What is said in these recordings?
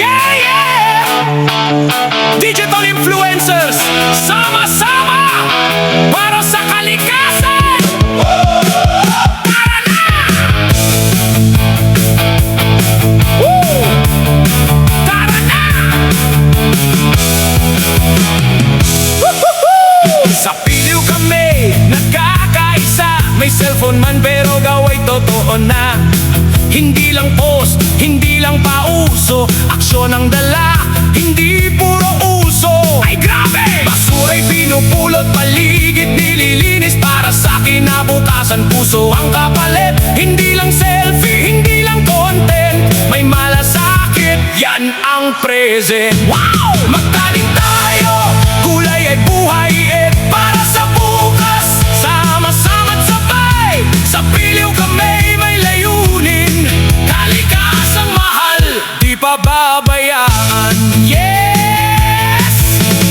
Yeah, yeah! Digital influencers, sama-sama para sa kalikasan! Tara na! Woo! Tara na! Woo-hoo-hoo! Sa piliw kami nagkakaisa, may cellphone man pero gawa'y totoo na. Hindi lang post, hindi lang pauso, aksyon ang dala, hindi puro uso. Ay grabe! Basura'y pinupulot, paligid nililinis para sa kinabukasan. Puso ang kapalit, hindi lang selfie, hindi lang content, may malasakit, yan ang present. Wow! Magtanim tayo, gulay ay buhay, para sa bukas, sama-sama't sabay. Sa piliw kami may layunin, kalikasang mahal, di pa babayaan. Yes!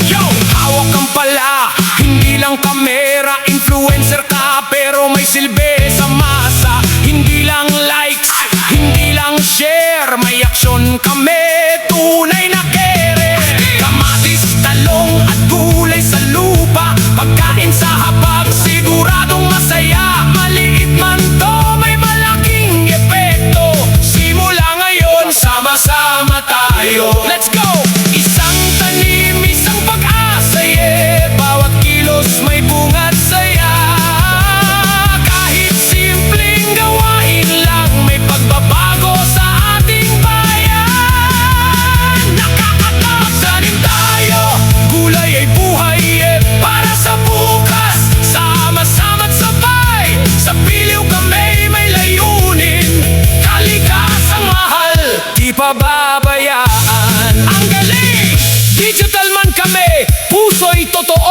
Yo! Hawak kang pala, hindi lang kamera, influencer ka pero may silbi sa masa. Hindi lang likes, hindi lang share, may aksyon kami, tunay na kere. Kamatis, talong at gulay sa lupa, pagkain sa hapag, siguradong masaya. Maliit man to, may malaking epekto. Simula ngayon, sama-sama tayo. Let's go! Isang tanim, isang pag-asa, yeah. Bawat kilos may bunga't saya. Kahit simpleng gawain lang, may pagbabago sa ating bayan. Nakakatak, tanim tayo, gulay ay buhay, yeah. Para sa bukas, sama-sama't sabay. Sa piliw kami may layunin, kalikasang mahal, di pa babayaan. Ang galing! Digital man kami, puso'y totoo.